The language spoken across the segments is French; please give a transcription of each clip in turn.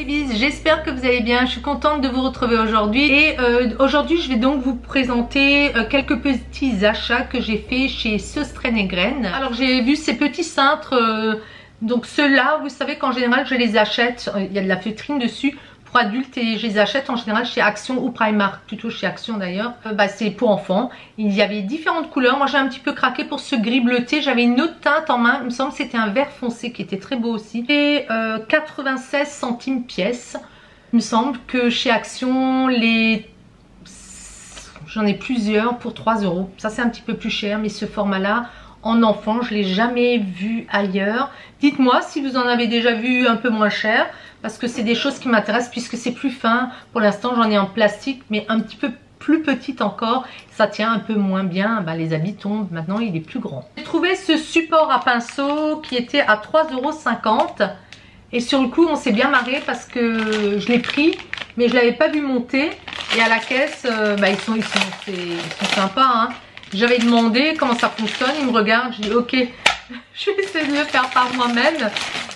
bébés, j'espère que vous allez bien. Je suis contente de vous retrouver aujourd'hui. Et aujourd'hui, je vais donc vous présenter quelques petits achats que j'ai fait chez Söstrén & Grön. Alors, j'ai vu ces petits cintres. Donc ceux-là, vous savez qu'en général, je les achète. Il y a de la feutrine dessus pour adultes et je les achète en général chez Action ou Primark, plutôt chez Action d'ailleurs. C'est pour enfants. Il y avait différentes couleurs. Moi, j'ai un petit peu craqué pour ce gris bleuté. J'avais une autre teinte en main. Il me semble que c'était un vert foncé qui était très beau aussi. Et 96 centimes pièce. Il me semble que chez Action, j'en ai plusieurs pour 3 €. Ça, c'est un petit peu plus cher, mais ce format-là, en enfant, je ne l'ai jamais vu ailleurs. Dites-moi si vous en avez déjà vu un peu moins cher, parce que c'est des choses qui m'intéressent puisque c'est plus fin. Pour l'instant, j'en ai en plastique, mais un petit peu plus petite encore. Ça tient un peu moins bien. Les habits tombent. Maintenant, il est plus grand. J'ai trouvé ce support à pinceau qui était à 3,50 €. Et sur le coup, on s'est bien marré parce que je l'ai pris, mais je ne l'avais pas vu monter. Et à la caisse, ils sont sympas, hein. J'avais demandé comment ça fonctionne, il me regarde, je dis ok, je vais essayer de le faire par moi-même.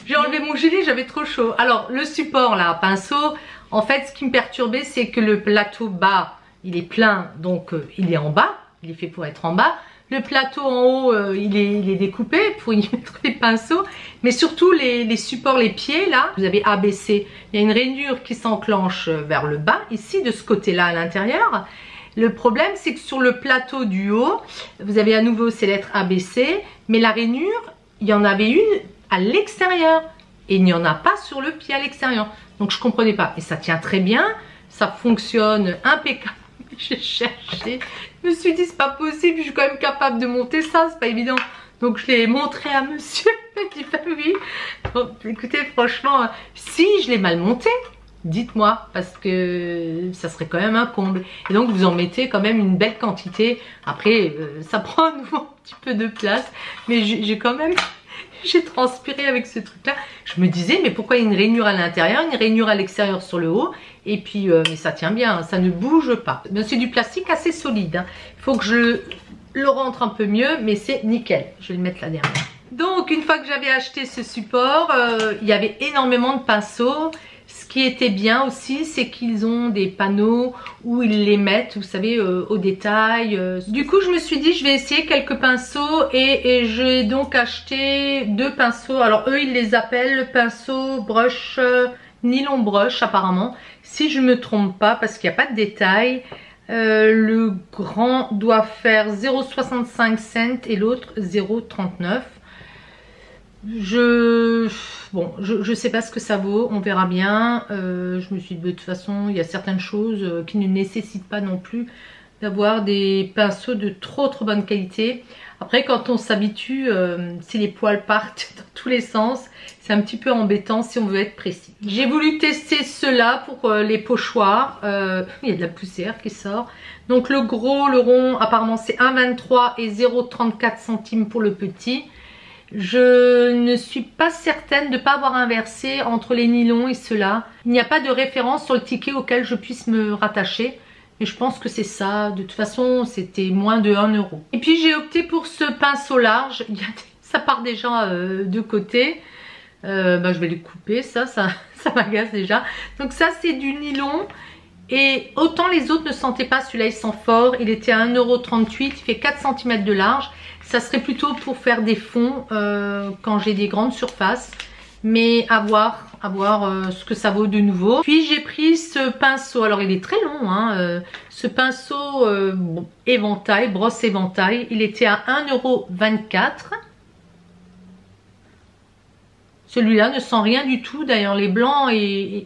J'ai enlevé mon gilet, j'avais trop chaud. Alors le support là, pinceau, en fait ce qui me perturbait c'est que le plateau bas, il est plein, donc il est en bas, il est fait pour être en bas. Le plateau en haut, il est découpé pour y mettre les pinceaux. Mais surtout les supports, les pieds là, vous avez ABC, il y a une rainure qui s'enclenche vers le bas, ici de ce côté-là à l'intérieur. Le problème, c'est que sur le plateau du haut, vous avez à nouveau ces lettres ABC, mais la rainure, il y en avait une à l'extérieur et il n'y en a pas sur le pied à l'extérieur. Donc je ne comprenais pas. Et ça tient très bien, ça fonctionne impeccable. J'ai cherché, je me suis dit c'est pas possible, je suis quand même capable de monter ça, c'est pas évident. Donc je l'ai montré à monsieur, il m'a dit oui. Bon, écoutez, franchement, si je l'ai mal monté, dites-moi, parce que ça serait quand même un comble. Et donc vous en mettez quand même une belle quantité. Après ça prend un petit peu de place, mais j'ai transpiré avec ce truc là. Je me disais mais pourquoi il y a une rainure à l'intérieur, une rainure à l'extérieur sur le haut. Et puis mais ça tient bien, ça ne bouge pas. C'est du plastique assez solide, hein. Il faut que je le rentre un peu mieux, mais c'est nickel. Je vais le mettre là derrière. Donc une fois que j'avais acheté ce support, il y avait énormément de pinceaux. Ce qui était bien aussi, c'est qu'ils ont des panneaux où ils les mettent, vous savez, au détail. Du coup, je me suis dit, je vais essayer quelques pinceaux et j'ai donc acheté 2 pinceaux. Alors, eux, ils les appellent pinceau brush, nylon brush apparemment. Si je ne me trompe pas, parce qu'il n'y a pas de détail. Le grand doit faire 0,65 cents et l'autre 0,39. Je sais pas ce que ça vaut, on verra bien. Je me suis dit de toute façon il y a certaines choses qui ne nécessitent pas non plus d'avoir des pinceaux de trop bonne qualité. Après quand on s'habitue, si les poils partent dans tous les sens, c'est un petit peu embêtant si on veut être précis. J'ai voulu tester ceux-là pour les pochoirs. Il y a de la poussière qui sort. Donc le gros, le rond, apparemment c'est 1,23 et 0,34 centimes pour le petit. Je ne suis pas certaine de ne pas avoir inversé entre les nylons et ceux-là. Il n'y a pas de référence sur le ticket auquel je puisse me rattacher. Mais je pense que c'est ça. De toute façon, c'était moins de 1 €. Et puis j'ai opté pour ce pinceau large. Ça part déjà de côté. Je vais les couper. Ça m'agace déjà. Donc ça, c'est du nylon. Et autant les autres ne sentaient pas, celui-là il sent fort. Il était à 1,38 €. Il fait 4 cm de large. Ça serait plutôt pour faire des fonds quand j'ai des grandes surfaces. Mais à voir ce que ça vaut de nouveau. Puis j'ai pris ce pinceau. Alors il est très long, hein. Ce pinceau éventail, brosse éventail. Il était à 1,24 €. Celui-là ne sent rien du tout. D'ailleurs les blancs et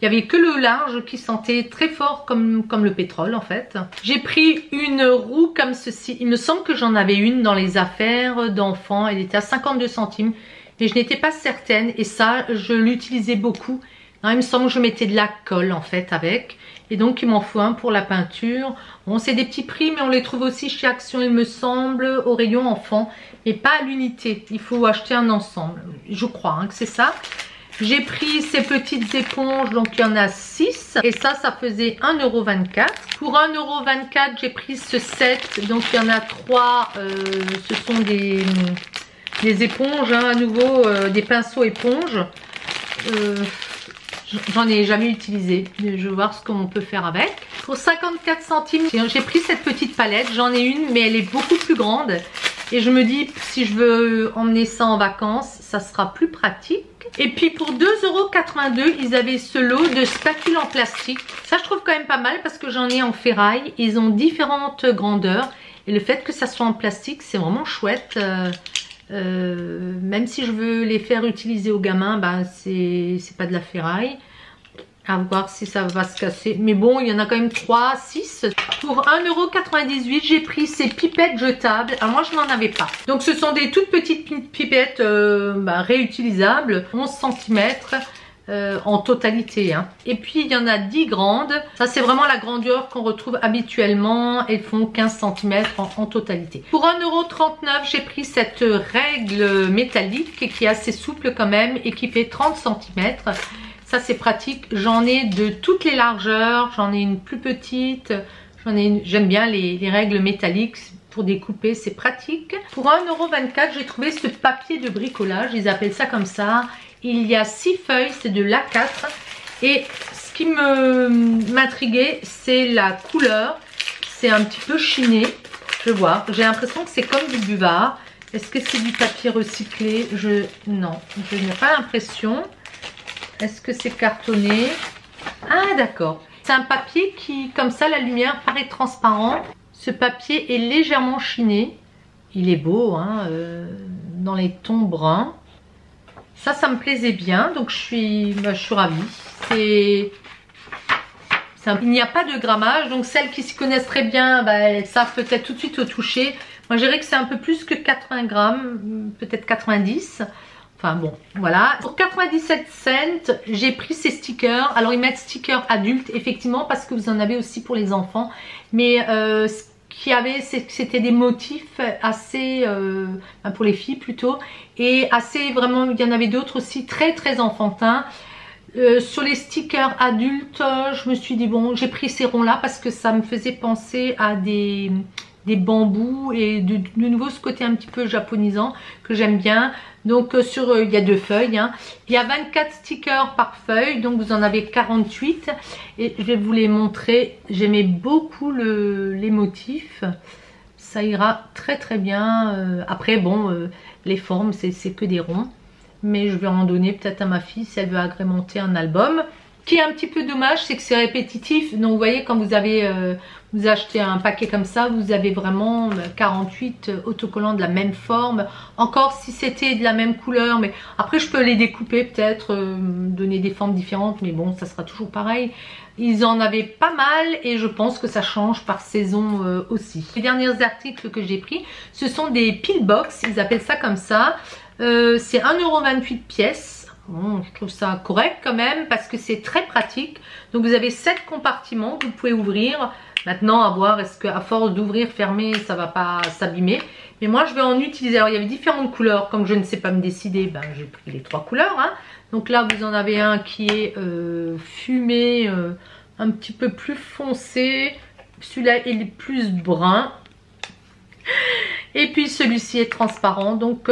il n'y avait que le large qui sentait très fort comme le pétrole en fait. J'ai pris une roue comme ceci. Il me semble que j'en avais une dans les affaires d'enfants. Elle était à 52 centimes. Mais je n'étais pas certaine. Et ça, je l'utilisais beaucoup. Non, il me semble que je mettais de la colle en fait avec. Et donc il m'en faut un pour la peinture. Bon, c'est des petits prix, mais on les trouve aussi chez Action, il me semble, au rayon enfant. Mais pas à l'unité. Il faut acheter un ensemble. Je crois que c'est ça. J'ai pris ces petites éponges, donc il y en a 6. Et ça faisait 1,24 €. Pour 1,24 €, j'ai pris ce set. Donc il y en a 3. Ce sont des éponges, hein, à nouveau, des pinceaux éponges. J'en ai jamais utilisé. Je vais voir ce qu'on peut faire avec. Pour 54 centimes, j'ai pris cette petite palette. J'en ai une, mais elle est beaucoup plus grande. Et je me dis, si je veux emmener ça en vacances, ça sera plus pratique. Et puis pour 2,82 €, ils avaient ce lot de spatules en plastique. Ça, je trouve quand même pas mal parce que j'en ai en ferraille. Ils ont différentes grandeurs. Et le fait que ça soit en plastique, c'est vraiment chouette. Même si je veux les faire utiliser aux gamins, bah, c'est pas de la ferraille. À voir si ça va se casser. Mais bon, il y en a quand même 3, 6. Pour 1,98 €, j'ai pris ces pipettes jetables. Alors moi, je n'en avais pas. Donc ce sont des toutes petites pipettes réutilisables. 11 cm en totalité. Hein. Et puis, il y en a 10 grandes. Ça, c'est vraiment la grandeur qu'on retrouve habituellement. Elles font 15 cm en totalité. Pour 1,39 €, j'ai pris cette règle métallique qui est assez souple quand même et qui fait 30 cm. Ça, c'est pratique. J'en ai de toutes les largeurs. J'en ai une plus petite. J'aime bien les règles métalliques pour découper. C'est pratique. Pour 1,24 €, j'ai trouvé ce papier de bricolage. Ils appellent ça comme ça. Il y a 6 feuilles. C'est de l'A4. Et ce qui m'intriguait, c'est la couleur. C'est un petit peu chiné. Je vois. J'ai l'impression que c'est comme du buvard. Est-ce que c'est du papier recyclé? Non, je n'ai pas l'impression. Est-ce que c'est cartonné? Ah d'accord. C'est un papier qui, comme ça, la lumière paraît transparent. Ce papier est légèrement chiné. Il est beau, hein, dans les tons bruns. Ça me plaisait bien. Donc je suis ravie. Il n'y a pas de grammage. Donc celles qui s'y connaissent très bien, bah, elles savent peut-être tout de suite au toucher. Moi je dirais que c'est un peu plus que 80 grammes. Peut-être 90. Enfin bon, voilà. Pour 97 cents, j'ai pris ces stickers. Alors ils mettent stickers adultes, effectivement, parce que vous en avez aussi pour les enfants. Mais ce qu'il y avait, c'était des motifs assez, pour les filles plutôt, et assez vraiment, il y en avait d'autres aussi très très enfantins. Sur les stickers adultes, je me suis dit bon, j'ai pris ces ronds là parce que ça me faisait penser à des bambous et de nouveau ce côté un petit peu japonisant que j'aime bien. Donc il y a 2 feuilles, hein. Il y a 24 stickers par feuille, donc vous en avez 48 et je vais vous les montrer. J'aimais beaucoup les motifs, ça ira très très bien. Après bon, les formes c'est que des ronds, mais je vais en donner peut-être à ma fille si elle veut agrémenter un album. Ce qui est un petit peu dommage, c'est que c'est répétitif. Donc vous voyez, quand vous avez vous achetez un paquet comme ça, vous avez vraiment 48 autocollants de la même forme. Encore si c'était de la même couleur, mais après je peux les découper peut-être, donner des formes différentes, mais bon, ça sera toujours pareil. Ils en avaient pas mal et je pense que ça change par saison aussi. Les derniers articles que j'ai pris, ce sont des pillbox, ils appellent ça comme ça. C'est 1,28 € pièce. Bon, je trouve ça correct quand même parce que c'est très pratique. Donc vous avez 7 compartiments que vous pouvez ouvrir. Maintenant à voir, est-ce qu'à force d'ouvrir, fermer, ça va pas s'abîmer. Mais moi je vais en utiliser. Alors il y avait différentes couleurs. Comme je ne sais pas me décider, ben, j'ai pris les 3 couleurs. Hein. Donc là vous en avez un qui est fumé, un petit peu plus foncé. Celui-là il est plus brun. Et puis celui-ci est transparent, donc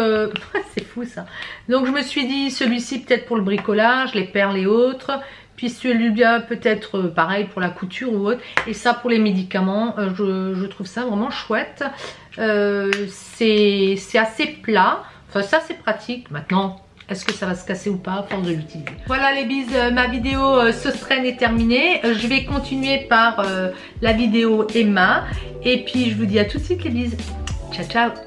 c'est fou ça. Donc je me suis dit celui-ci peut-être pour le bricolage, les perles et autres. Puis celui-là peut-être pareil pour la couture ou autre. Et ça pour les médicaments, je trouve ça vraiment chouette. C'est assez plat, enfin ça c'est pratique. Maintenant, est-ce que ça va se casser ou pas à force de l'utiliser? Voilà les bises, ma vidéo Sauce-Reine est terminée. Je vais continuer par la vidéo Emma. Et puis je vous dis à tout de suite les bises. Ciao ciao.